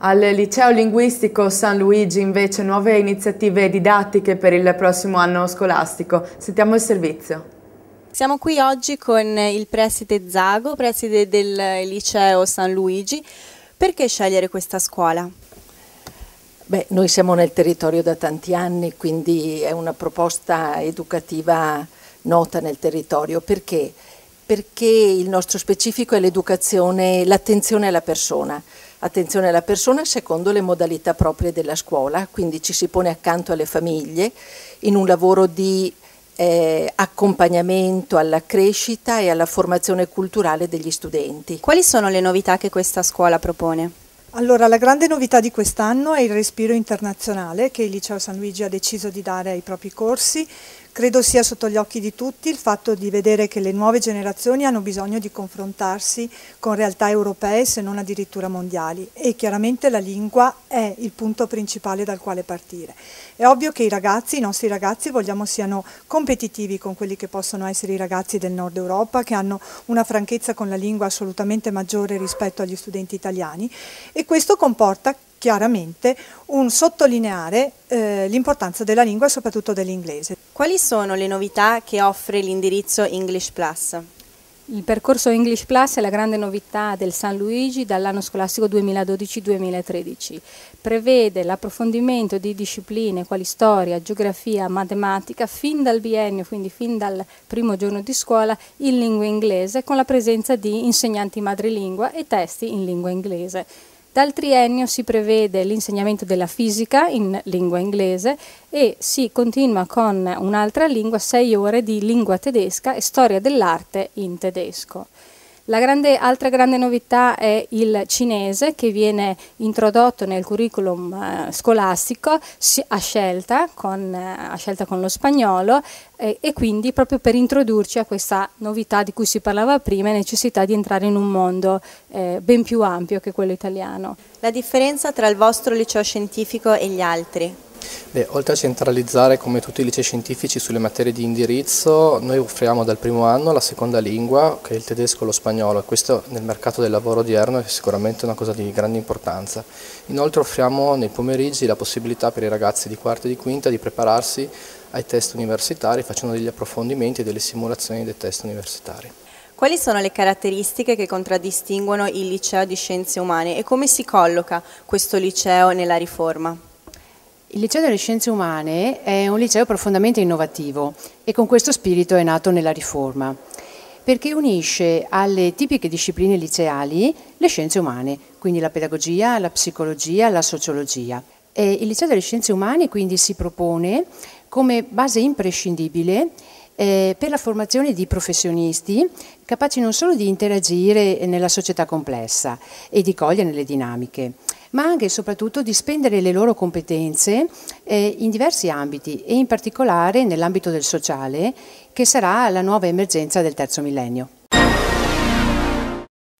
Al Liceo Linguistico San Luigi invece nuove iniziative didattiche per il prossimo anno scolastico. Sentiamo il servizio. Siamo qui oggi con il preside Zago, preside del Liceo San Luigi. Perché scegliere questa scuola? Beh, noi siamo nel territorio da tanti anni, quindi è una proposta educativa nota nel territorio. Perché? Perché il nostro specifico è l'educazione, l'attenzione alla persona. Attenzione alla persona secondo le modalità proprie della scuola, quindi ci si pone accanto alle famiglie in un lavoro di accompagnamento alla crescita e alla formazione culturale degli studenti. Quali sono le novità che questa scuola propone? Allora, la grande novità di quest'anno è il respiro internazionale che il Liceo San Luigi ha deciso di dare ai propri corsi. Credo sia sotto gli occhi di tutti il fatto di vedere che le nuove generazioni hanno bisogno di confrontarsi con realtà europee se non addirittura mondiali e chiaramente la lingua è il punto principale dal quale partire. È ovvio che i nostri ragazzi vogliamo siano competitivi con quelli che possono essere i ragazzi del nord Europa che hanno una franchezza con la lingua assolutamente maggiore rispetto agli studenti italiani e questo comporta chiaramente un sottolineare l'importanza della lingua e soprattutto dell'inglese. Quali sono le novità che offre l'indirizzo English Plus? Il percorso English Plus è la grande novità del San Luigi dall'anno scolastico 2012-2013. Prevede l'approfondimento di discipline quali storia, geografia, matematica fin dal biennio, quindi fin dal primo giorno di scuola, in lingua inglese con la presenza di insegnanti madrelingua e testi in lingua inglese. Dal triennio si prevede l'insegnamento della fisica in lingua inglese e si continua con un'altra lingua, 6 ore di lingua tedesca e storia dell'arte in tedesco. Altra grande novità è il cinese che viene introdotto nel curriculum scolastico a scelta con lo spagnolo e quindi proprio per introdurci a questa novità di cui si parlava prima e necessità di entrare in un mondo ben più ampio che quello italiano. La differenza tra il vostro liceo scientifico e gli altri? Beh, oltre a centralizzare come tutti i licei scientifici sulle materie di indirizzo, noi offriamo dal primo anno la seconda lingua, che è il tedesco e lo spagnolo, e questo nel mercato del lavoro odierno è sicuramente una cosa di grande importanza. Inoltre offriamo nei pomeriggi la possibilità per i ragazzi di quarta e di quinta di prepararsi ai test universitari facendo degli approfondimenti e delle simulazioni dei test universitari. Quali sono le caratteristiche che contraddistinguono il liceo di scienze umane e come si colloca questo liceo nella riforma? Il Liceo delle Scienze Umane è un liceo profondamente innovativo e con questo spirito è nato nella riforma, perché unisce alle tipiche discipline liceali le scienze umane, quindi la pedagogia, la psicologia, la sociologia. Il Liceo delle Scienze Umane quindi si propone come base imprescindibile per la formazione di professionisti capaci non solo di interagire nella società complessa e di cogliere le dinamiche, ma anche e soprattutto di spendere le loro competenze in diversi ambiti e in particolare nell'ambito del sociale, che sarà la nuova emergenza del terzo millennio.